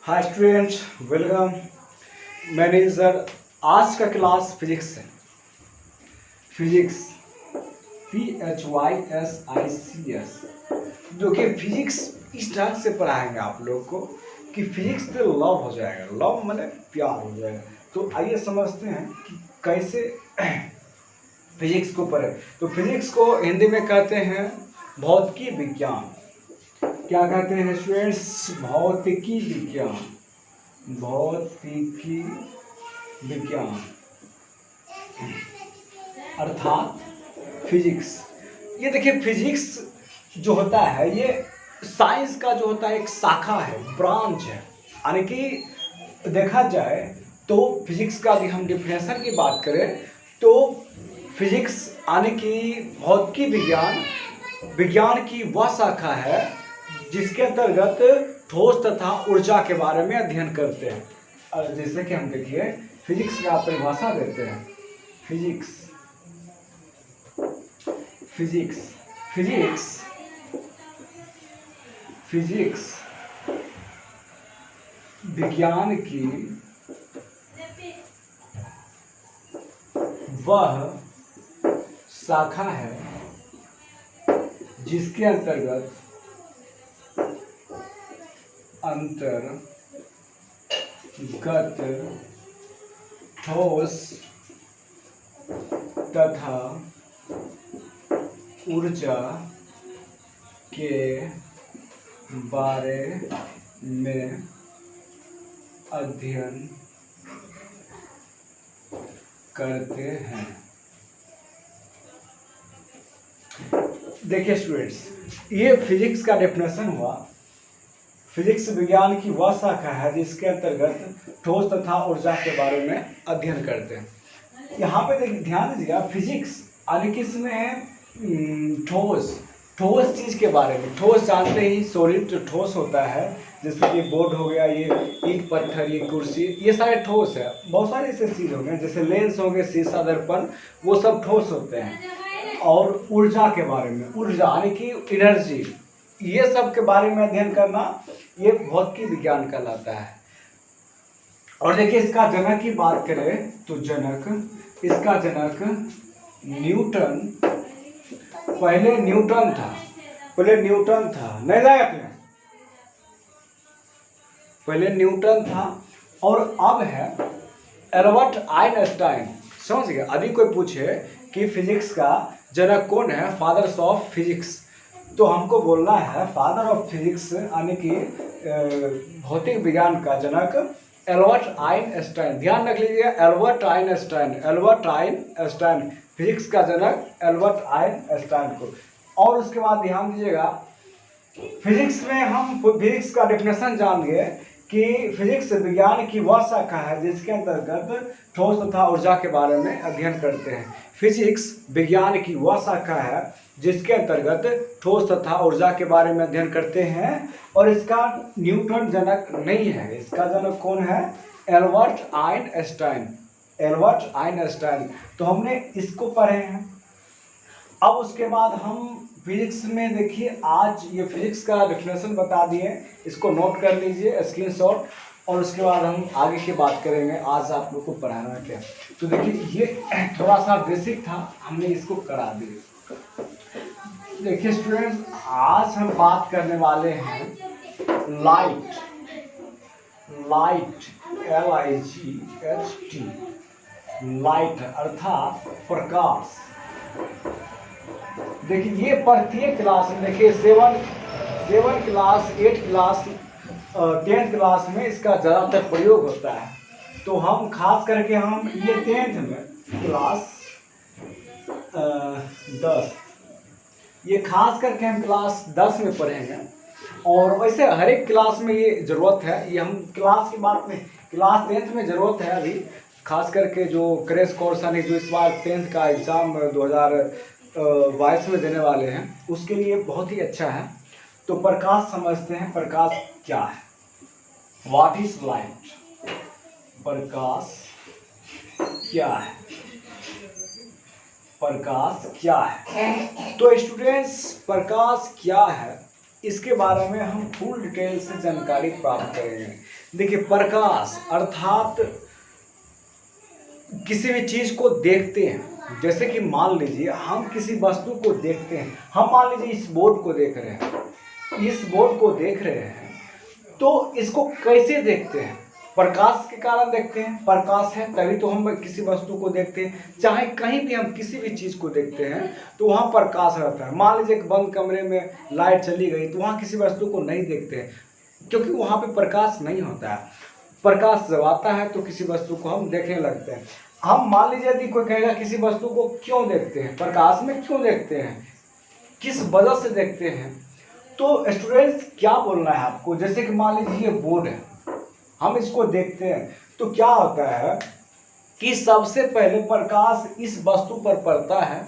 Hi student, welcome. Manager आज का class physics है। फिजिक्स PHYSICS जो कि फिजिक्स इस ढंग से पढ़ाएंगे आप लोग को कि फिजिक्स से लव हो जाएगा। लव माने प्यार हो जाएगा। तो आइए समझते हैं कि कैसे फिजिक्स को पढ़े। तो फिजिक्स को हिंदी में कहते हैं भौतिकी विज्ञान। क्या कहते हैं स्टूडेंट्स? भौतिकी विज्ञान। भौतिकी विज्ञान अर्थात फिजिक्स। ये देखिए, फिजिक्स जो होता है ये साइंस का जो होता है एक शाखा है, ब्रांच है। यानी कि देखा जाए तो फिजिक्स का भी हम डिफिनेशन की बात करें तो फिजिक्स यानी कि भौतिकी विज्ञान की वह शाखा है जिसके अंतर्गत ठोस तथा ऊर्जा के बारे में अध्ययन करते हैं। जैसे कि हम देखिए फिजिक्स का परिभाषा देते हैं। फिजिक्स विज्ञान की वह शाखा है जिसके अंतर्गत ठोस तथा ऊर्जा के बारे में अध्ययन करते हैं। देखिए स्टूडेंट्स, ये फिजिक्स का डेफिनेशन हुआ। फिजिक्स विज्ञान की वह शाखा है जिसके अंतर्गत ठोस तथा ऊर्जा के बारे में अध्ययन करते हैं। यहाँ पे देखिए, ध्यान दीजिएगा, फिजिक्स यानी कि इसमें ठोस चीज़ के बारे में। ठोस जानते ही सॉलिड जो ठोस होता है, जैसे कि बोर्ड हो गया, ये ईंट पत्थर, ये कुर्सी, ये सारे ठोस है। बहुत सारे ऐसे चीज़ हो गए जैसे लेंस हो गए, शीशा, दर्पण, वो सब ठोस होते हैं। और ऊर्जा के बारे में, ऊर्जा यानी कि एनर्जी, ये सब के बारे में अध्ययन करना ये भौतिकी विज्ञान कहलाता है। और देखिए, इसका जनक की बात करें तो इसका जनक न्यूटन। पहले न्यूटन था, नहीं जाएगा तुम्हें। पहले न्यूटन था और अब है एल्बर्ट आइंस्टाइन। समझ गए? अभी कोई पूछे कि फिजिक्स का जनक कौन है, फादर्स ऑफ फिजिक्स, तो हमको बोलना है फादर ऑफ फिजिक्स यानी कि भौतिक विज्ञान का जनक एल्बर्ट आइंस्टाइन। ध्यान रख लीजिए, एल्बर्ट आइंस्टाइन, फिजिक्स का जनक एल्बर्ट आइंस्टाइन को। और उसके बाद ध्यान दीजिएगा, फिजिक्स में हम फिजिक्स का डेफिनेशन जान गए कि फिजिक्स विज्ञान की वह शाखा है जिसके अंतर्गत ठोस तथा ऊर्जा के बारे में अध्ययन करते हैं। फिजिक्स विज्ञान की वह शाखा है जिसके अंतर्गत ठोस तथा ऊर्जा के बारे में अध्ययन करते हैं। और इसका न्यूटन जनक नहीं है, इसका जनक कौन है? Albert Einstein. तो हमने इसको पढ़े हैं। अब उसके बाद हम फिजिक्स में देखिए, आज ये फिजिक्स का डेफिनेशन बता दिए, इसको नोट कर लीजिए स्क्रीनशॉट। और उसके बाद हम आगे की बात करेंगे, आज आप लोग को पढ़ाना क्या। तो देखिए, ये थोड़ा सा बेसिक था, हमने इसको करा दिया। देखिए स्टूडेंट्स, आज हम बात करने वाले हैं लाइट, LIGHT, लाइट अर्थात प्रकाश। देखिए, ये प्रत्येक क्लास में, देखिए 7 क्लास, 8 क्लास, 10th क्लास में इसका ज़्यादातर प्रयोग होता है। तो हम खास करके हम ये 10th में क्लास 10, ये खास करके हम क्लास 10 में पढ़ेंगे। और वैसे हर एक क्लास में ये ज़रूरत है, ये हम क्लास की बात में, क्लास 10th में ज़रूरत है अभी, खास करके जो क्रैश कोर्स यानी जो इस बार 10th का एग्ज़ाम 2022 में देने वाले हैं, उसके लिए बहुत ही अच्छा है। तो प्रकाश समझते हैं, प्रकाश क्या है, व्हाट इज लाइट, प्रकाश क्या है, प्रकाश क्या है। तो स्टूडेंट्स, प्रकाश क्या है इसके बारे में हम फुल डिटेल से जानकारी प्राप्त करेंगे। देखिए, प्रकाश अर्थात किसी भी चीज़ को देखते हैं, जैसे कि मान लीजिए हम किसी वस्तु को देखते हैं, हम मान लीजिए इस बोर्ड को देख रहे हैं, इस बोर्ड को देख रहे हैं, तो इसको कैसे देखते हैं? प्रकाश के कारण देखते हैं, प्रकाश है तभी तो हम किसी वस्तु को देखते हैं। चाहे कहीं भी हम किसी भी चीज़ को देखते हैं तो वहाँ प्रकाश रहता है। मान लीजिए एक बंद कमरे में लाइट चली गई तो वहाँ किसी वस्तु को नहीं देखते हैं, क्योंकि वहाँ पे प्रकाश नहीं होता है। प्रकाश जब आता है तो किसी वस्तु को हम देखने लगते हैं। हम मान लीजिए यदि कोई कहेगा किसी वस्तु को क्यों देखते हैं, प्रकाश में क्यों देखते हैं, किस वजह से देखते हैं, तो स्टूडेंट्स क्या बोलना है आपको? जैसे कि मान लीजिए ये बोर्ड है, हम इसको देखते हैं तो क्या होता है कि सबसे पहले प्रकाश इस वस्तु पर पड़ता है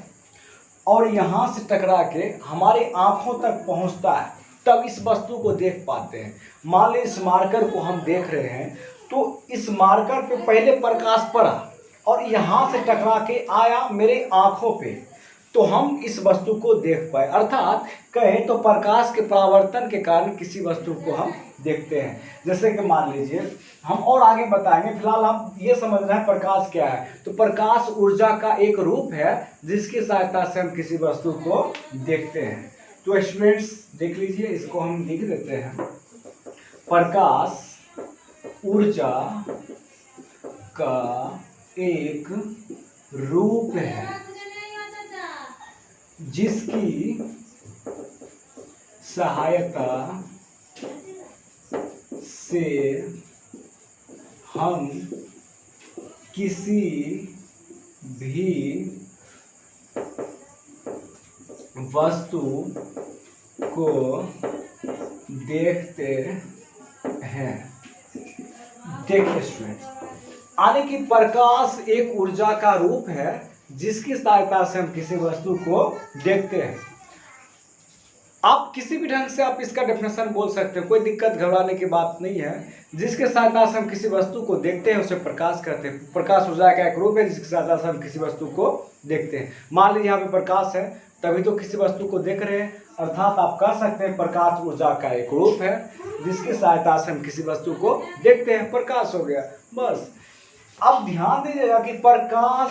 और यहाँ से टकरा के हमारी आंखों तक पहुँचता है, तब इस वस्तु को देख पाते हैं। मान लीजिए इस मार्कर को हम देख रहे हैं तो इस मार्कर पे पहले प्रकाश पड़ा और यहाँ से टकरा के आया मेरे आंखों पे, तो हम इस वस्तु को देख पाए। अर्थात कहें तो प्रकाश के परावर्तन के कारण किसी वस्तु को हम देखते हैं। जैसे कि मान लीजिए हम और आगे बताएंगे, फिलहाल हम ये समझ रहे हैं प्रकाश क्या है। तो प्रकाश ऊर्जा का एक रूप है जिसकी सहायता से हम किसी वस्तु को देखते हैं। तो स्टूडेंट्स देख लीजिए, इसको हम लिख देते हैं। प्रकाश ऊर्जा का एक रूप है जिसकी सहायता से हम किसी भी वस्तु को देखते हैं। देखिए स्टूडेंट्स, यानी कि प्रकाश एक ऊर्जा का रूप है जिसकी सहायता से हम किसी वस्तु को देखते हैं। आप किसी भी ढंग से आप इसका डेफिनेशन बोल सकते हैं, कोई दिक्कत घबराने की बात नहीं है। जिसके सहायता से हम किसी वस्तु को देखते हैं उसे प्रकाश कहते हैं। प्रकाश ऊर्जा का एक रूप है जिसकी सहायता से हम किसी वस्तु को देखते हैं। मान लीजिए यहाँ पे प्रकाश है तभी तो किसी वस्तु को देख रहे हैं, अर्थात आप कह सकते हैं प्रकाश ऊर्जा का एक रूप है जिसकी सहायता से हम किसी वस्तु को देखते हैं। प्रकाश हो गया बस। अब ध्यान दीजिएगा कि प्रकाश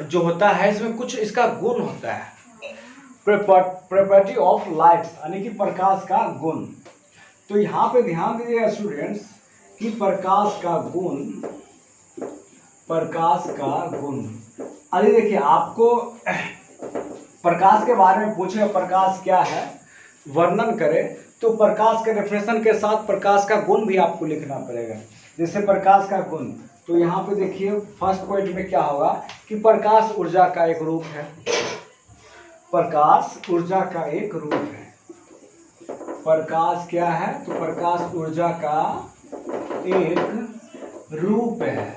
जो होता है इसमें कुछ इसका गुण होता है, प्रॉपर्टी ऑफ लाइट, यानी कि प्रकाश का गुण। तो यहाँ पे ध्यान दीजिएगा स्टूडेंट्स कि प्रकाश का गुण। अरे देखिए, आपको प्रकाश के बारे में पूछे प्रकाश क्या है, वर्णन करे, तो प्रकाश के डेफिनेशन के साथ प्रकाश का गुण भी आपको लिखना पड़ेगा। जैसे प्रकाश का गुण, तो यहाँ पे देखिए फर्स्ट पॉइंट में क्या होगा कि प्रकाश ऊर्जा का एक रूप है। प्रकाश ऊर्जा का एक रूप है। प्रकाश क्या है? तो प्रकाश ऊर्जा का एक रूप है।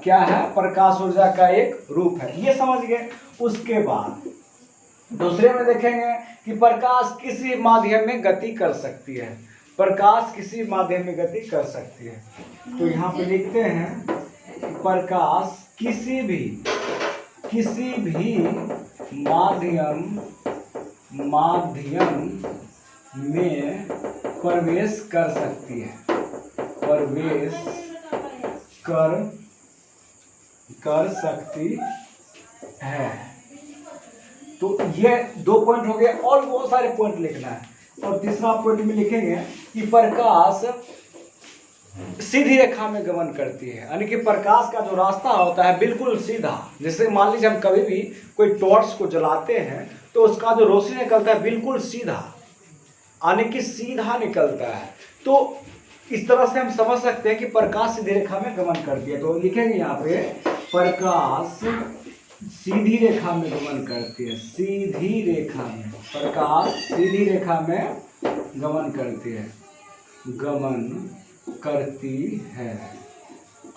क्या है? प्रकाश ऊर्जा का एक रूप है, ये समझ गए। उसके बाद दूसरे में देखेंगे कि प्रकाश किसी माध्यम में गति कर सकती है। प्रकाश किसी माध्यम में गति कर सकती है। तो यहाँ पे लिखते हैं कि प्रकाश किसी भी माध्यम में प्रवेश कर सकती है। प्रवेश कर सकती है। तो ये 2 पॉइंट हो गए और बहुत सारे पॉइंट लिखना है। और तीसरा पॉइंट में लिखेंगे कि प्रकाश सीधी रेखा में गमन करती है, यानी कि प्रकाश का जो रास्ता होता है बिल्कुल सीधा। जैसे मान लीजिए हम कभी भी कोई टॉर्च को जलाते हैं तो उसका जो रोशनी निकलता है बिल्कुल सीधा, यानी कि सीधा निकलता है। तो इस तरह से हम समझ सकते हैं कि प्रकाश सीधी रेखा में गमन करती है। तो लिखेंगे यहाँ पे प्रकाश सीधी रेखा में गमन करती है। सीधी रेखा में प्रकाश सीधी रेखा में गमन करती है,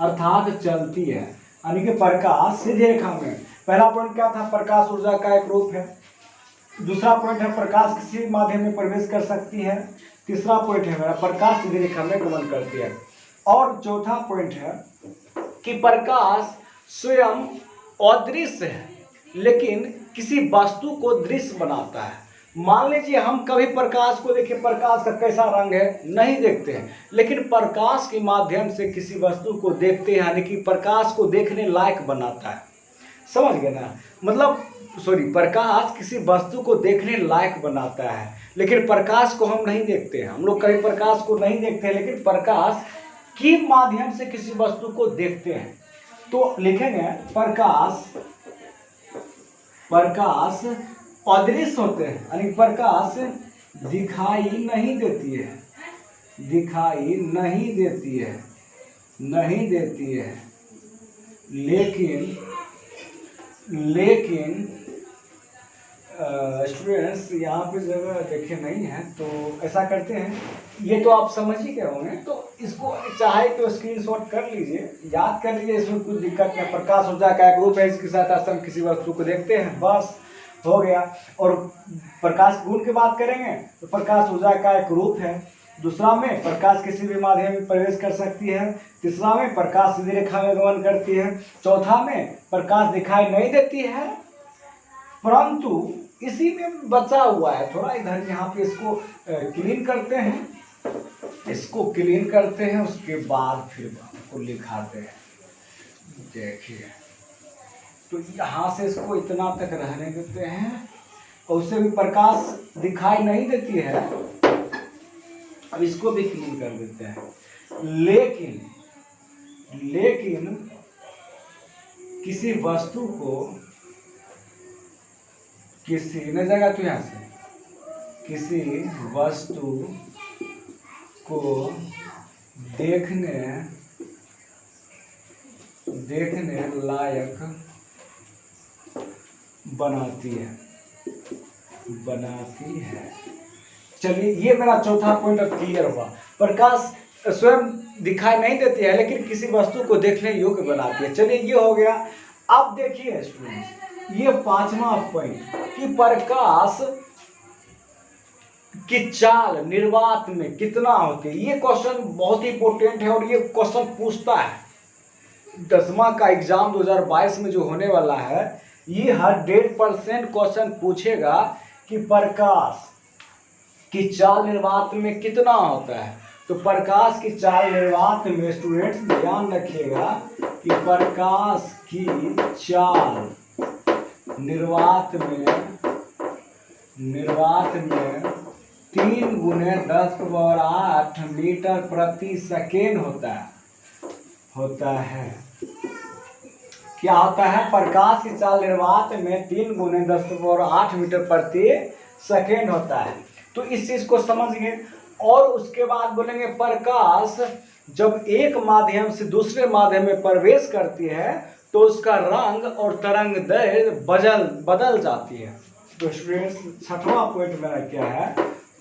अर्थात चलती है, यानी कि प्रकाश सीधी रेखा में। पहला पॉइंट क्या था? प्रकाश ऊर्जा का एक रूप है। दूसरा पॉइंट है प्रकाश किसी माध्यम में प्रवेश कर सकती है। तीसरा पॉइंट है मेरा प्रकाश सीधी रेखा में गमन करती है। और चौथा पॉइंट है कि प्रकाश स्वयं अदृश्य है लेकिन किसी वस्तु को दृश्य बनाता है। मान लीजिए हम कभी प्रकाश को देखिए, प्रकाश का कैसा रंग है नहीं देखते हैं, लेकिन प्रकाश के माध्यम से किसी वस्तु को देखते हैं, यानी कि प्रकाश को देखने लायक बनाता है। समझ गए ना, मतलब प्रकाश किसी वस्तु को देखने लायक बनाता है, लेकिन प्रकाश को हम नहीं देखते हैं। हम लोग कभी प्रकाश को नहीं देखते हैं, लेकिन प्रकाश के माध्यम से किसी वस्तु को देखते हैं। तो लिखेंगे प्रकाश अदृश्य होते हैं, यानी प्रकाश दिखाई नहीं देती है, दिखाई नहीं देती है, नहीं देती है, लेकिन स्टूडेंट्स यहाँ पे जगह देखे नहीं है, तो ऐसा करते हैं, ये तो आप समझ ही गए होंगे, तो इसको चाहे तो स्क्रीनशॉट कर लीजिए, याद कर लीजिए, इसमें कुछ दिक्कत नहीं। प्रकाश ऊर्जा का एक रूप है, इसकी सहायता से हम किसी वस्तु को देखते हैं, बस हो गया। और प्रकाश गुण की बात करेंगे तो प्रकाश ऊर्जा का एक रूप है। दूसरा में प्रकाश किसी भी माध्यम में प्रवेश कर सकती है। तीसरा में प्रकाश सीधी रेखा में गमन करती है। चौथा में प्रकाश दिखाई नहीं देती है, परंतु इसी में बचा हुआ है थोड़ा, इधर यहाँ पे इसको क्लीन करते हैं, इसको क्लीन करते हैं, उसके बाद फिर आपको लिखाते हैं। देखिए, तो यहाँ से इसको इतना तक रहने देते हैं, और उससे भी प्रकाश दिखाई नहीं देती है। अब इसको भी क्लीन कर देते हैं, लेकिन किसी वस्तु को न जाएगा, तो यहाँ से किसी वस्तु को देखने लायक बनाती है। चलिए, ये मेरा चौथा पॉइंट अब क्लियर हुआ। प्रकाश स्वयं दिखाई नहीं देती है, लेकिन किसी वस्तु को देखने योग्य बनाती है। चलिए, ये हो गया। अब देखिए स्टूडेंट्स, ये पांचवा पॉइंट कि प्रकाश की चाल निर्वात में कितना होती है। ये क्वेश्चन बहुत ही इंपॉर्टेंट है, और ये क्वेश्चन पूछता है 10वां का एग्जाम 2022 में जो होने वाला है, ये 100% क्वेश्चन पूछेगा कि प्रकाश की चाल निर्वात में कितना होता है। तो प्रकाश की चाल निर्वात में स्टूडेंट्स ध्यान रखिएगा कि प्रकाश की चाल निर्वात में 3 × 10⁸ मीटर प्रति सेकेंड होता है। क्या होता है? प्रकाश की चाल निर्वात में 3 × 10⁸ मीटर प्रति सेकेंड होता है। तो इस चीज को समझिए, और उसके बाद बोलेंगे प्रकाश जब एक माध्यम से दूसरे माध्यम में प्रवेश करती है तो उसका रंग और तरंग दैर्घ्य बदल जाती है। तो स्टूडेंट्स, 6वां पॉइंट मेरा क्या है?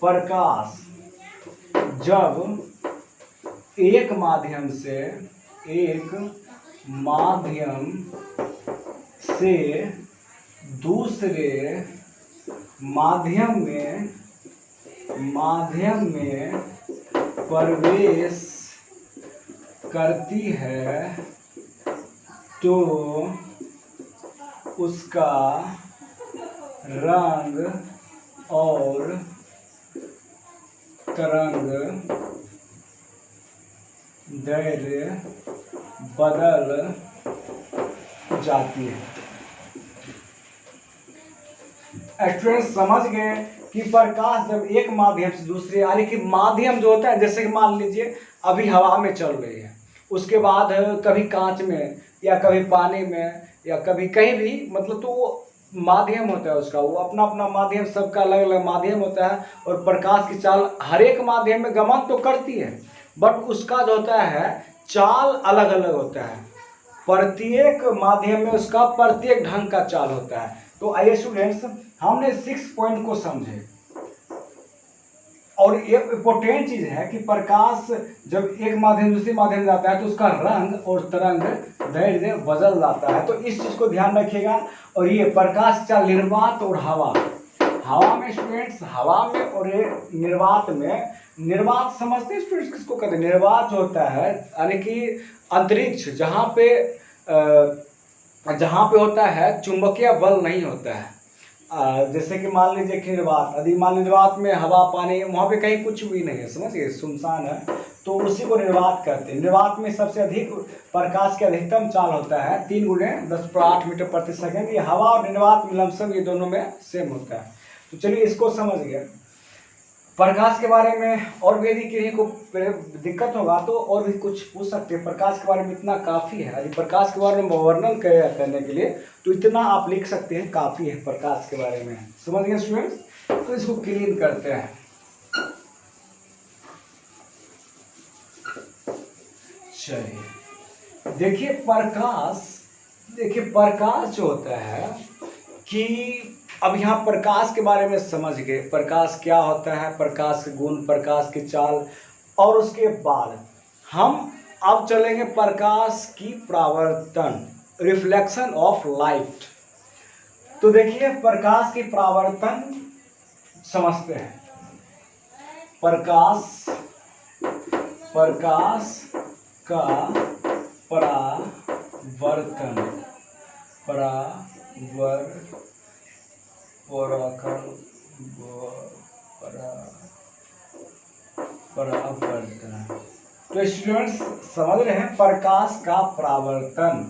प्रकाश जब एक माध्यम से दूसरे माध्यम में प्रवेश करती है तो उसका रंग और तरंग दैर्घ्य बदल जाती है। स्टूडेंट समझ गए कि प्रकाश जब एक माध्यम से दूसरे, यानी कि माध्यम जो होता है, जैसे कि मान लीजिए अभी हवा में चल रही है, उसके बाद कभी कांच में या कभी पानी में या कभी कहीं भी, मतलब तो वो माध्यम होता है उसका, वो अपना अपना माध्यम, सबका अलग अलग माध्यम होता है। और प्रकाश की चाल हर एक माध्यम में गमन तो करती है, बट उसका जो होता है चाल अलग अलग होता है। प्रत्येक माध्यम में उसका प्रत्येक ढंग का चाल होता है। तो आइए स्टूडेंट्स, हमने 6 पॉइंट को समझे, और एक इम्पोर्टेंट चीज है कि प्रकाश जब एक माध्यम दूसरे माध्यम जाता है तो उसका रंग और तरंग दैर्घ्य बदल जाता है। तो इस चीज को ध्यान रखिएगा। और ये प्रकाश चाल निर्वात और हवा में स्टूडेंट्स, हवा में और निर्वात में, निर्वात समझते हैं स्टूडेंट्स किसको कहते हैं? निर्वात जो होता है यानी कि अंतरिक्ष, जहाँ पे होता है चुंबकीय बल नहीं होता है, जैसे कि मान लीजिए कि निर्वात, यदि मान लीजिए निर्वात में हवा पानी, वहाँ पे कहीं कुछ भी नहीं है, समझिए सुनसान है, तो उसी को निर्वात कहते हैं। निर्वात में सबसे अधिक प्रकाश की अधिकतम चाल होता है 3 × 10⁸ मीटर प्रति सेकंड। ये हवा और निर्वात में लमसम ये दोनों में सेम होता है। तो चलिए इसको समझ गए। प्रकाश के बारे में और भी यदि किसी को दिक्कत होगा तो और भी कुछ पूछ सकते हैं। प्रकाश के बारे में इतना काफ़ी है, यदि प्रकाश के बारे में वर्णन करने के लिए तो इतना आप लिख सकते हैं, काफ़ी है प्रकाश के बारे में। समझ गए स्टूडेंट्स? तो इसको क्लीन करते हैं। चलिए देखिए प्रकाश जो होता है कि अब यहाँ प्रकाश के बारे में समझ गए, प्रकाश क्या होता है, प्रकाश के गुण, प्रकाश की चाल, और उसके बाद हम अब चलेंगे प्रकाश की परावर्तन, रिफ्लेक्शन ऑफ लाइट। तो देखिए प्रकाश की परावर्तन समझते हैं। प्रकाश का परावर्तन। तो स्टूडेंट्स समझ रहे हैं प्रकाश का परावर्तन।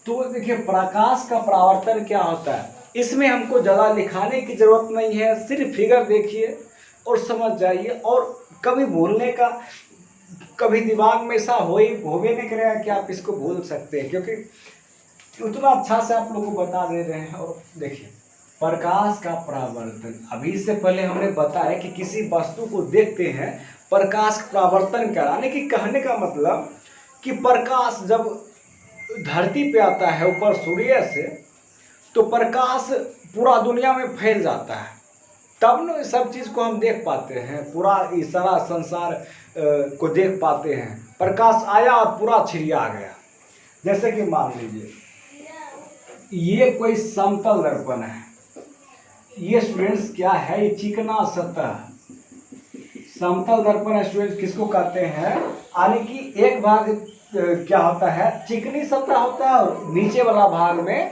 तो देखिए प्रकाश का परावर्तन क्या होता है, इसमें हमको ज़्यादा लिखाने की जरूरत नहीं है, सिर्फ फिगर देखिए और समझ जाइए। और कभी भूलने का, कभी दिमाग में ऐसा होवे नहीं करेगा कि आप इसको भूल सकते हैं, क्योंकि उतना अच्छा से आप लोगों को बता दे रहे हैं। और देखिए प्रकाश का परावर्तन, अभी इससे पहले हमने बताया कि किसी वस्तु को देखते हैं प्रकाश का परावर्तन कराने की, कहने का मतलब कि प्रकाश जब धरती पे आता है ऊपर सूर्य से, तो प्रकाश पूरा दुनिया में फैल जाता है, तब न सब चीज़ को हम देख पाते हैं, पूरा इस सारा संसार को देख पाते हैं। प्रकाश आया और पूरा छिड़िया गया। जैसे कि मान लीजिए ये कोई समतल दर्पण है, ये स्टूडेंट्स क्या है, ये चिकना सतह समतल दर्पण स्टूडेंट्स किसको कहते हैं, यानी कि एक भाग क्या होता है, चिकनी सतह होता है, और नीचे वाला भाग में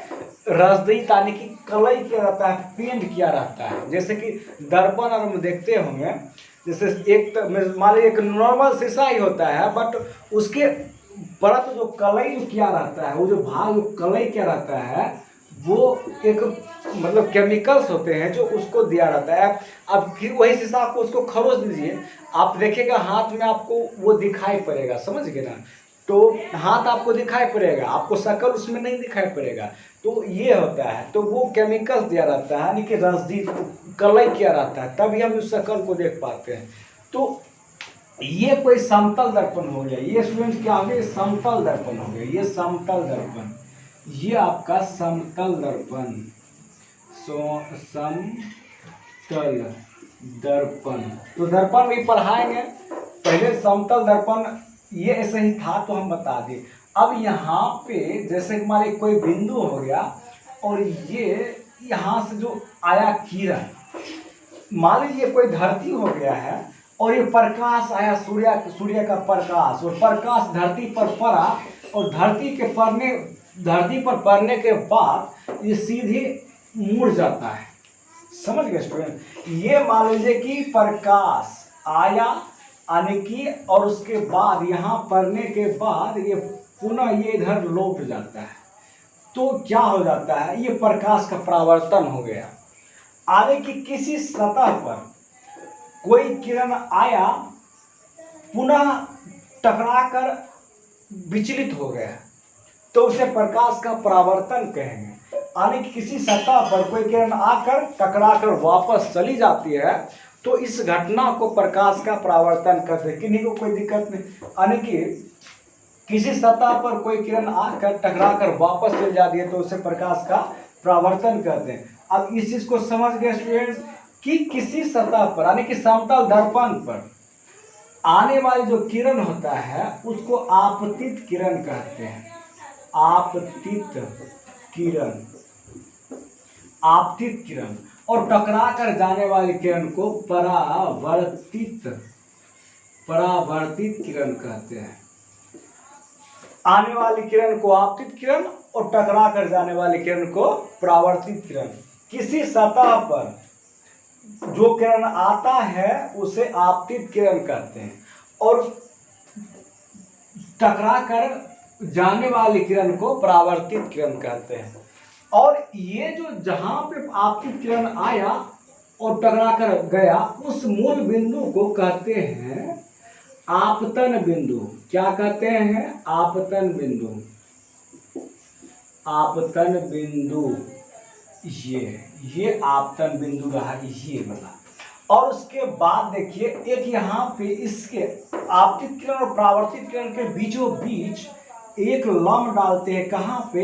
रसदीत यानी कि कलई किया रहता है, पेंट किया रहता है। जैसे कि दर्पण और हम देखते होंगे, जैसे एक मान लीजिए एक नॉर्मल शीशा ही होता है, बट उसके परत जो कलई किया रहता है, वो जो भाग जो कलई किया रहता है, वो एक मतलब केमिकल्स होते हैं जो उसको दिया रहता है। अब फिर वही शीशा आपको उसको खरोच दीजिए, आप देखिएगा हाथ में आपको वो दिखाई पड़ेगा, समझ गए ना, तो हाथ आपको दिखाई पड़ेगा, आपको शक्ल उसमें नहीं दिखाई पड़ेगा। तो ये होता है, तो वो केमिकल दिया रहता है, यानी कि रसदी कलई किया रहता है, तभी हम उस शक्ल को देख पाते हैं। तो ये कोई समतल दर्पण हो गया, ये स्टूडेंट क्या हो गया, समतल दर्पण हो गया, ये समतल दर्पण, ये आपका समतल दर्पण, समतल दर्पण। तो दर्पण भी पढ़ाएंगे, पहले समतल दर्पण ये ऐसे ही था तो हम बता दें। अब यहाँ पे जैसे हमारे कोई बिंदु हो गया, और ये यहाँ से जो आया किरण, मान लीजिए कोई धरती हो गया है, और ये प्रकाश आया सूर्य का प्रकाश, और प्रकाश धरती पर पड़ा, और धरती पर पड़ने के बाद ये सीधे मुड़ जाता है। समझ गए स्टूडेंट? ये मान लीजिए कि प्रकाश आया आने की, और उसके बाद यहाँ पड़ने के बाद ये पुनः ये इधर लौट जाता है, तो क्या हो जाता है, ये प्रकाश का परावर्तन हो गया। आने की किसी सतह पर कोई किरण आया, पुनः टकराकर विचलित हो गया, तो उसे प्रकाश का परावर्तन कहेंगे। यानी कि किसी सतह पर कोई किरण आकर टकराकर वापस चली जाती है, तो इस घटना को प्रकाश का परावर्तन कहते हैं। किन्हीं को कोई दिक्कत नहीं, यानी कि किसी सतह पर कोई किरण आकर टकराकर वापस चली जाती है, तो उसे प्रकाश का परावर्तन कहते हैं। अब इस चीज को समझ गए स्टूडेंट्स कि किसी सतह पर यानी कि समतल दर्पण पर आने वाली जो किरण होता है उसको आपतित किरण कहते हैं। आपतित किरण, और टकरा कर जाने वाली किरण को परावर्तित किरण कहते हैं। आने वाली किरण को आपतित किरण, और टकरा कर जाने वाली किरण को परावर्तित किरण। किसी सतह पर जो किरण आता है उसे आपतित किरण कहते हैं, और टकरा कर जाने वाली किरण को परावर्तित किरण कहते हैं। और ये जो जहां पे आपतित किरण आया और टकरा कर गया, उस मूल बिंदु को कहते हैं आपतन बिंदु। क्या कहते हैं? आपतन बिंदु। आपतन बिंदु, ये आपतन बिंदु रहा, ये वाला। और उसके बाद देखिए एक यहाँ पे इसके आपतित किरण और परावर्तित किरण के बीचों बीच एक लंब डालते हैं। कहाँ पे?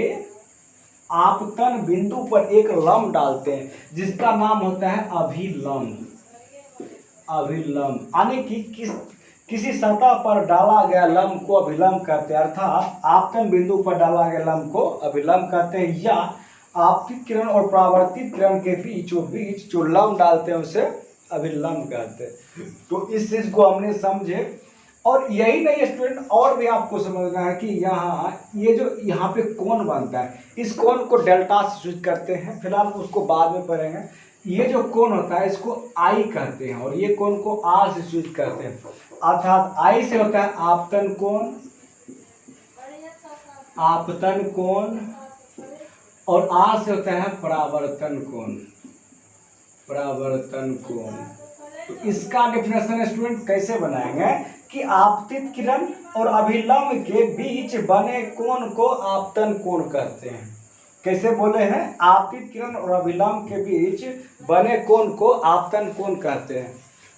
आपतन बिंदु पर एक लंब डालते हैं, जिसका नाम होता है अभिलंब। अभिलंब यानी कि किसी सतह पर डाला गया लंब को अभिलंब कहते हैं, अर्थात आपतन बिंदु पर डाला गया लंब को अभिलंब कहते हैं, या आपतित किरण और परावर्तित किरण के बीचों बीच जो लंब डालते हैं उसे अभिलंब कहते हैं। तो इस चीज को हमने समझे। और यही नहीं स्टूडेंट, और भी आपको समझना है कि यहाँ ये जो यहाँ पे कोण बनता है, इस कोण को डेल्टा से सूचित करते हैं, फिलहाल उसको बाद में पढ़ेंगे। ये जो कोण होता है इसको आई कहते हैं, और ये कोण को आर से सूचित करते हैं, अर्थात आई से होता है आपतन कोण, आपतन कोण, और आर से होता है परावर्तन कोण, परावर्तन कोण। तो इसका डेफिनेशन स्टूडेंट कैसे बनाएंगे कि आपतित किरण और अभिलंब के बीच बने कोण को आपतन कोण कहते हैं। कैसे बोले हैं? आपतित किरण और अभिलंब के बीच बने कोण को आपतन कोण कहते हैं।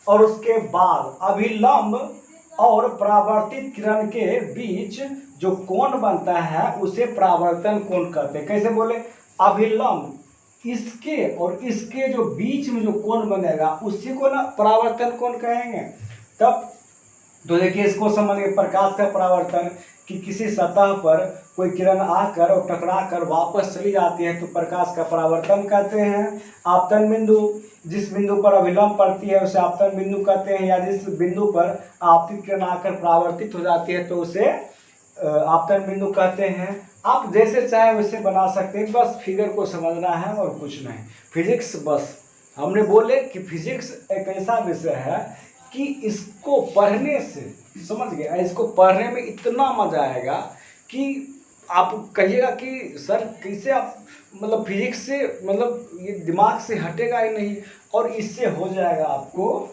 और उसके बाद अभिलंब और परावर्तित किरण के बीच जो कोण बनता है उसे परावर्तन कोण कहते हैं। कैसे बोले? अभिलंब इसके और इसके जो बीच में जो कोण बनेगा उसी को ना परावर्तन कोण कहेंगे। तब तो देखिए इसको समझिए, प्रकाश का परावर्तन कि किसी सतह पर कोई किरण आकर और टकरा कर वापस चली जाती है तो प्रकाश का परावर्तन कहते हैं। आपतन बिंदु, जिस बिंदु पर अभिलंब पड़ती है उसे आपतन बिंदु कहते हैं, या जिस बिंदु पर आपतित किरण आकर परावर्तित हो जाती है तो उसे आपतन बिंदु कहते हैं। आप जैसे चाहे वैसे बना सकते हैं, बस फिगर को समझना है और कुछ नहीं। फिजिक्स, बस हमने बोले कि फिजिक्स एक ऐसा विषय है कि इसको पढ़ने से, समझ गए, इसको पढ़ने में इतना मजा आएगा कि आप कहिएगा कि सर कैसे आप मतलब फिजिक्स से मतलब ये दिमाग से हटेगा ही नहीं, और इससे हो जाएगा आपको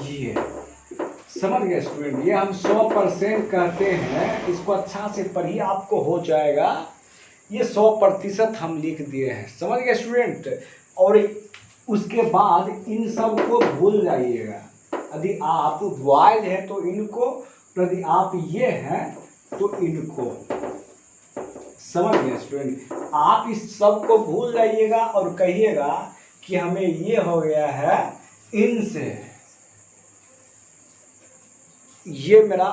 ये, समझ गए स्टूडेंट। ये हम 100% कहते हैं, इसको अच्छा से पढ़िए, आपको हो जाएगा। ये 100% हम लिख दिए हैं, समझ गए स्टूडेंट। और उसके बाद इन सब को भूल जाइएगा। यदि आप बॉयज हैं तो इनको, यदि आप ये हैं तो इनको, समझ गए स्टूडेंट। आप इस सब को भूल जाइएगा और कहिएगा कि हमें ये हो गया है इनसे। ये मेरा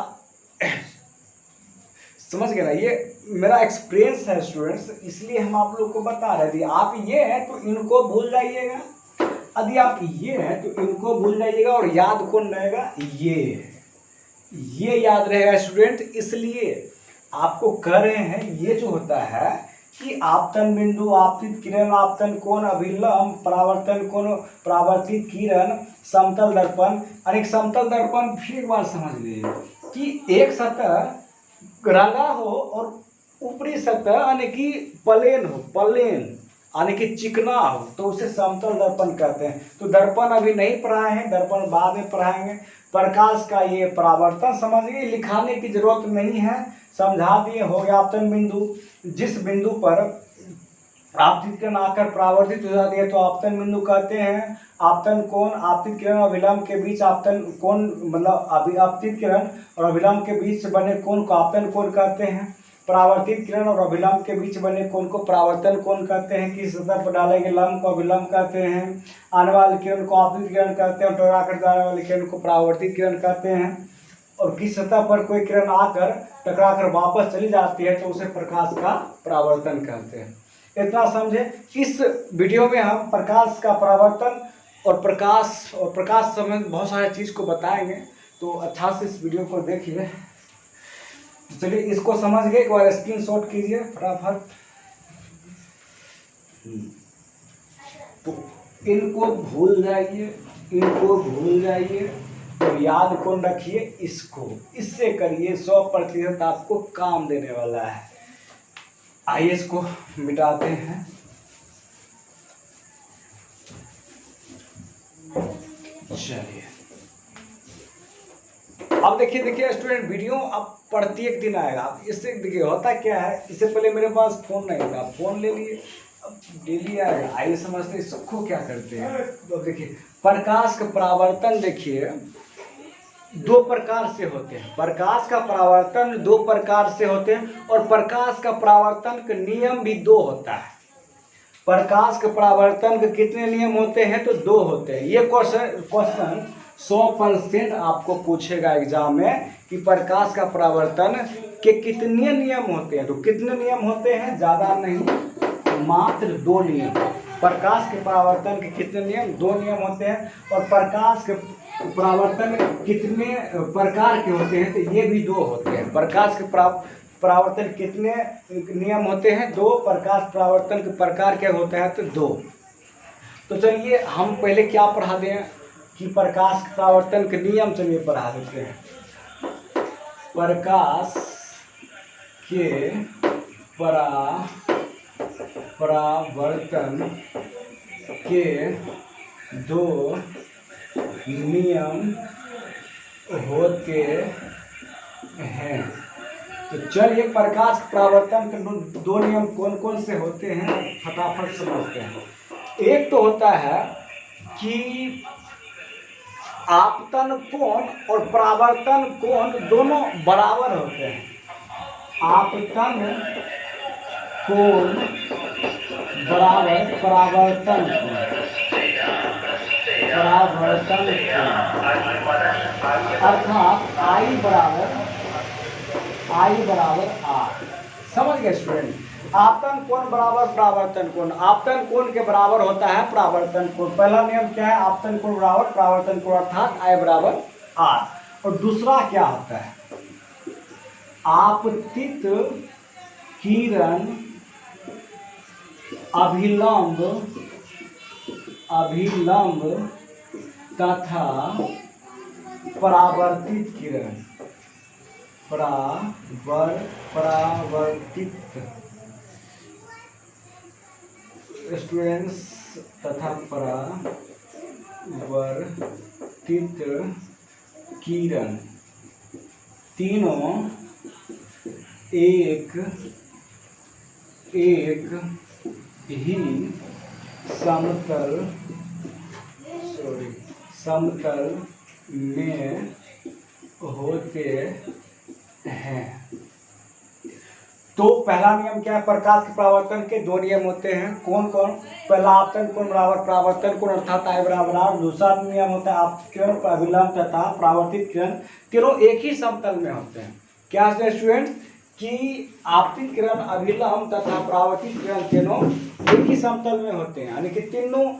समझ गए ना, ये मेरा एक्सपीरियंस है स्टूडेंट्स, इसलिए हम आप लोग को बता रहे थे। आप ये हैं तो इनको भूल जाइएगा, यदि आप ये हैं तो इनको भूल जाइएगा, और याद कौन रहेगा? ये याद रहेगा स्टूडेंट। इसलिए आपको कह रहे हैं ये जो होता है कि आपतन बिंदु, आपतित किरण, आपतन कोण, अभिलंब, परावर्तन कोण, परावर्तित किरण, समतल दर्पण। अनेक समतल दर्पण फिर एक बार समझ लीजिए कि एक सतह रंगा हो और ऊपरी सतह यानी कि प्लेन हो, प्लेन यानी कि चिकना हो, तो उसे समतल दर्पण कहते हैं। तो दर्पण अभी नहीं पढ़ाए हैं, दर्पण बाद में पढ़ाएंगे। प्रकाश का ये परावर्तन समझ गए, लिखाने की जरूरत नहीं है, समझा दिए, हो गया। आपतन बिंदु, जिस बिंदु पर आपतित किरण आकर परावर्तित हो जाती है तो आपतन बिंदु कहते हैं। आपतन कोण, आपतित किरण और अभिलंब के बीच आपतन कोण, मतलब आपतित किरण और अभिलंब के बीच बने कोण को आपतन कोण कहते हैं। परावर्तित किरण और अभिलंब के बीच बने कोण को परावर्तन कोण कहते हैं। किस सतह पर डाले गए लंब को अभिलंब कहते हैं। आने वाली किरण को आपतित किरण कहते हैं, और टकरा कर जाने वाली किरण को परावर्तित किरण कहते हैं। और किस सतह पर कोई किरण आकर टकरा कर वापस चली जाती है तो उसे प्रकाश का परावर्तन कहते हैं। इतना समझे। इस वीडियो में हम प्रकाश का परावर्तन और प्रकाश संबंध बहुत सारे चीज़ को बताएंगे, तो अच्छा से इस वीडियो को देखिए। चलिए इसको समझ गए, एक बार स्क्रीनशॉट कीजिए फटाफट। तो इनको भूल जाइए, इनको भूल जाइए, तो याद कौन रखिए, इसको। इससे करिए, 100% आपको काम देने वाला है। आइए इसको मिटाते हैं। चलिए अब देखिए स्टूडेंट, वीडियो अब प्रत्येक दिन आएगा। अब इससे देखिए होता क्या है, इससे पहले मेरे पास फोन नहीं था, फोन ले लिए, अब डेली आएगा। आइए समझते हैं इसको क्या करते हैं। तो देखिए प्रकाश का परावर्तन देखिए 2 प्रकार से होते हैं। प्रकाश का परावर्तन 2 प्रकार से होते हैं, और प्रकाश का परावर्तन का नियम भी 2 होता है। प्रकाश के परावर्तन के कितने नियम होते हैं, तो 2 होते हैं। ये क्वेश्चन 100% आपको पूछेगा एग्जाम में कि प्रकाश का परावर्तन के कितने नियम होते हैं। तो कितने नियम होते हैं, ज़्यादा नहीं, मात्र 2 नियम। प्रकाश के परावर्तन के कितने नियम, 2 नियम होते हैं। और प्रकाश के परावर्तन कितने प्रकार के होते हैं, तो ये भी 2 होते हैं। प्रकाश के परावर्तन कितने नियम होते हैं, 2। प्रकाश परावर्तन के प्रकार क्या होता है, तो 2। तो चलिए हम पहले क्या पढ़ा दें कि प्रकाश परावर्तन के नियम, चलिए पढ़ा देते हैं। प्रकाश के परावर्तन के 2 नियम होते हैं। तो चलिए प्रकाश परावर्तन के 2 नियम कौन कौन से होते हैं, फटाफट समझते हैं। एक तो होता है कि आपतन कोण और परावर्तन कोण दोनों बराबर होते हैं। आपतन कोण बराबर परावर्तन कोण, अर्थात I बराबर R। समझ गए स्टूडेंट। आपतन कोण बराबर परावर्तन कोण, आपतन कोण के बराबर होता है परावर्तन कोण। पहला नियम क्या है, आपतन कोण बराबर परावर्तन कोण, अर्थात I बराबर R। और दूसरा क्या होता है, आपतित किरण अभिलंब तथा परावर्तित किरण, परावर्तित स्टूडेंट्स तथा परावर्तित किरण, तीनों एक ही समतल में होते हैं। तो पहला नियम क्या है, प्रकाश के परावर्तन के 2 नियम होते हैं। कौन कौन, पहला आपतन कोण बराबर परावर्तन कोण, अर्थात I बराबर R। दूसरा नियम होता है आपतित किरण अभिलंब तथा परावर्तित किरण, तीनों एक ही समतल में होते हैं। क्या है स्टूडेंट कि आपतित किरण अभिलंब तथा परावर्तित किरण तीनों एक ही समतल में होते हैं, यानी कि तीनों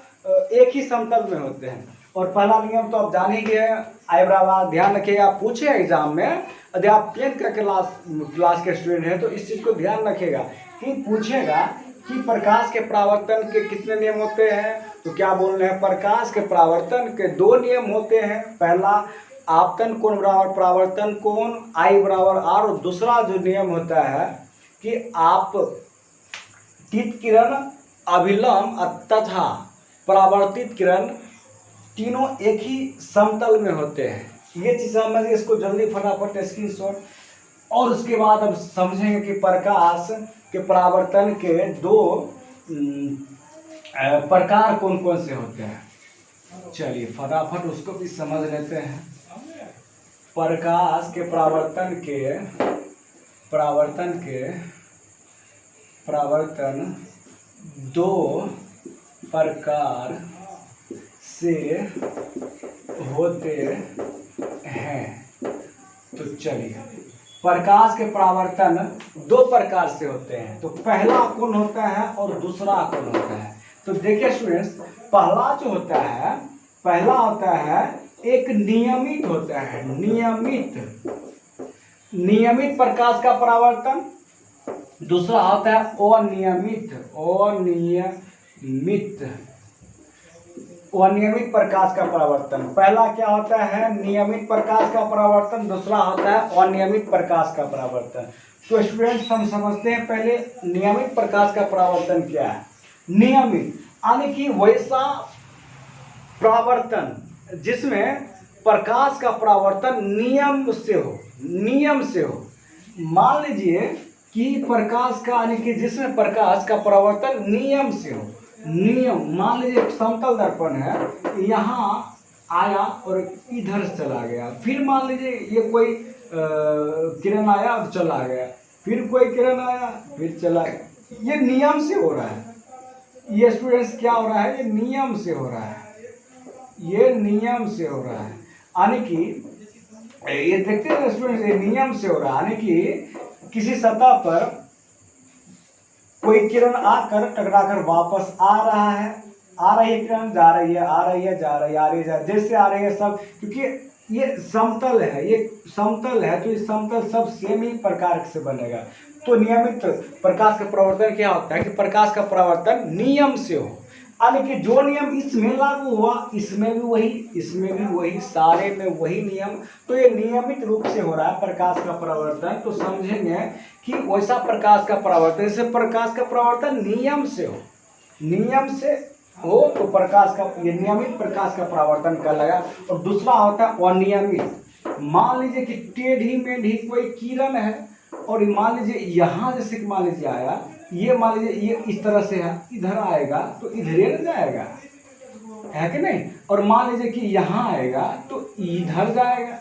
एक ही समतल में होते हैं। और पहला नियम तो आप जान ही गए, I बराबर, ध्यान रखिएगा, पूछे एग्जाम में, यदि आप 10th का क्लास के स्टूडेंट हैं तो इस चीज़ को ध्यान रखिएगा कि पूछेगा कि प्रकाश के परावर्तन के कितने नियम होते हैं। तो क्या बोल रहे हैं, प्रकाश के परावर्तन के 2 नियम होते हैं। पहला आपतन कोण बराबर परावर्तन कोण, I बराबर R। और दूसरा जो नियम होता है कि आपतित किरण अभिलंब तथा परावर्तित किरण तीनों एक ही समतल में होते हैं। ये चीज़ समझिए, इसको जल्दी फटाफट स्क्रीनशॉट। और उसके बाद हम समझेंगे कि प्रकाश के परावर्तन के 2 प्रकार कौन कौन से होते हैं। चलिए फटाफट उसको भी समझ लेते हैं। प्रकाश के परावर्तन 2 प्रकार से होते हैं। तो चलिए प्रकाश के परावर्तन 2 प्रकार से होते हैं। तो पहला कौन होता है और दूसरा कौन होता है। तो देखिए स्टूडेंट्स, पहला जो होता है, पहला होता है एक नियमित होता है, नियमित प्रकाश का परावर्तन। दूसरा होता है अनियमित अनियमित प्रकाश का परावर्तन। पहला क्या होता है, नियमित प्रकाश का परावर्तन, दूसरा होता है अनियमित प्रकाश का परावर्तन। तो स्टूडेंट्स हम समझते हैं पहले नियमित प्रकाश का परावर्तन क्या है। नियमित यानी कि वैसा परावर्तन जिसमें प्रकाश का परावर्तन नियम से हो, नियम से हो। मान लीजिए कि प्रकाश का यानी कि जिसमें प्रकाश का परावर्तन नियम से हो। नियम, मान लीजिए समतल दर्पण है, यहाँ आया और इधर चला गया, फिर मान लीजिए ये कोई किरण आया और चला गया, फिर कोई किरण आया फिर चला गया, ये नियम से हो रहा है। ये स्टूडेंट्स क्या हो रहा है, ये नियम से हो रहा है, ये नियम से हो रहा है। यानी कि ये देखते हैं स्टूडेंट्स, ये नियम से हो रहा है। यानी कि किसी सतह पर कोई किरण आकर टकराकर वापस आ रहा है, आ रही है किरण, जा रही है, आ रही है, जा रही है, आ रही है, जैसे आ रही है सब, क्योंकि ये समतल है, ये समतल है, तो ये समतल सब सेम ही प्रकार से बनेगा। तो नियमित प्रकाश का परावर्तन क्या होता है कि प्रकाश का परावर्तन नियम से हो, यानी कि जो नियम इसमें लागू हुआ इसमें भी वही, इसमें भी वही, सारे में वही नियम। तो ये नियमित रूप से हो रहा है प्रकाश का परावर्तन। तो समझेंगे कि वैसा प्रकाश का परावर्तन, जैसे प्रकाश का परावर्तन नियम से हो, नियम से हो तो प्रकाश का, ये नियमित प्रकाश का परावर्तन कहलाएगा। और दूसरा होता है अनियमित। मान लीजिए कि टेढ़ी मेढ़ी कोई किरण है और मान लीजिए यहाँ जैसे कि मान लीजिए आया, ये मान लीजिए ये इस तरह से है, इधर आएगा तो इधर ही जाएगा, है कि नहीं। और मान लीजिए कि यहाँ आएगा तो इधर जाएगा।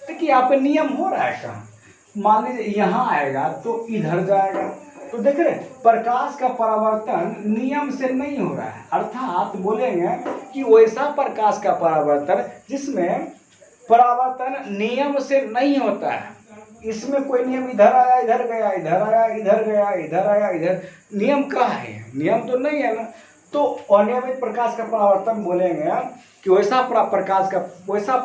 देखिए यहाँ पे नियम हो रहा है कहाँ, मान लीजिए यहाँ आएगा तो इधर जाएगा। तो देख रहे प्रकाश का परावर्तन नियम से नहीं हो रहा है, अर्थात बोलेंगे कि वैसा प्रकाश का परावर्तन जिसमें परावर्तन नियम से नहीं होता है। इसमें कोई नियम इधर आया इधर गया, इधर आया इधर गया, इधर आया इधर, नियम कहाँ है, नियम तो नहीं है ना। तो अनियमित प्रकाश का परावर्तन बोलेंगे कि वैसा प्रकाश का, वैसा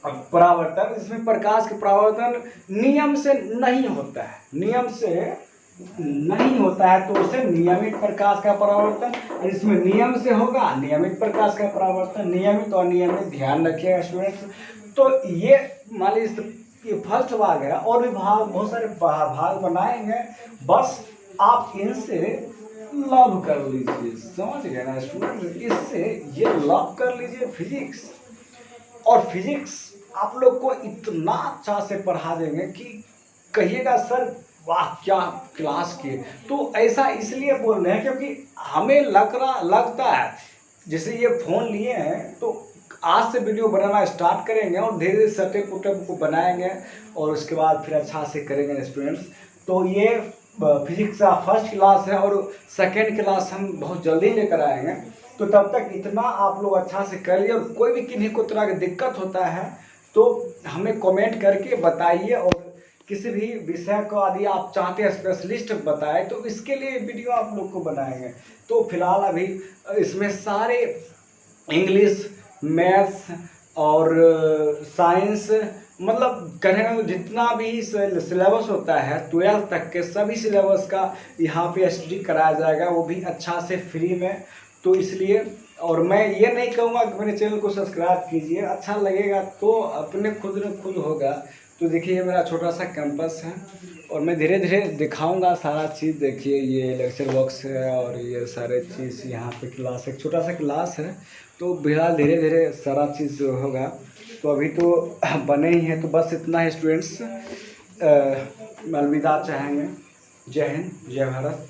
परावर्तन जिसमें प्रकाश का परावर्तन नियम से नहीं होता है, नियम से नहीं होता है, तो उसे नियमित प्रकाश का परावर्तन। इसमें नियम से होगा नियमित प्रकाश का परावर्तन। नियमित और अनियमित ध्यान रखिएगा स्टूडेंट्स। तो ये मान लीजिए ये फर्स्ट भाग है, और भी भाग, बहुत सारे भाग बनाएंगे, बस आप इनसे लव कर लीजिए, समझ गए ना स्टूडेंट। इससे ये लव कर लीजिए फिजिक्स, और फिजिक्स आप लोग को इतना अच्छा से पढ़ा देंगे कि कहिएगा सर वाह क्या क्लास किए। तो ऐसा इसलिए बोल रहे हैं क्योंकि हमें लगता है जैसे ये फ़ोन लिए हैं तो आज से वीडियो बनाना स्टार्ट करेंगे और धीरे धीरे सेटअप उटअप को बनाएंगे और उसके बाद फिर अच्छा से करेंगे स्टूडेंट्स। तो ये फिजिक्स का फर्स्ट क्लास है और सेकेंड क्लास हम बहुत जल्दी लेकर आएंगे। तो तब तक इतना आप लोग अच्छा से कर लिए, और कोई भी किन्हीं को तरह की दिक्कत होता है तो हमें कमेंट करके बताइए, और किसी भी विषय को यदि आप चाहते हैं स्पेशलिस्ट बताए तो इसके लिए वीडियो आप लोग को बनाएंगे। तो फिलहाल अभी इसमें सारे इंग्लिश, मैथ्स और साइंस, मतलब कहने जितना भी सिलेबस होता है 12th तक के सभी सिलेबस का यहाँ पे स्टडी कराया जाएगा, वो भी अच्छा से फ्री में। तो इसलिए, और मैं ये नहीं कहूँगा कि मेरे चैनल को सब्सक्राइब कीजिए, अच्छा लगेगा तो अपने खुद न खुद होगा। तो देखिए ये मेरा छोटा सा कैंपस है और मैं धीरे धीरे दिखाऊंगा सारा चीज़। देखिए ये लेक्चर बॉक्स है और ये सारे चीज़ यहाँ पे क्लास, एक छोटा सा क्लास है। तो फिलहाल धीरे धीरे सारा चीज़ होगा। तो अभी तो बने ही हैं, तो बस इतना ही स्टूडेंट्स, अलविदा चाहेंगे। जय हिंद, जय भारत।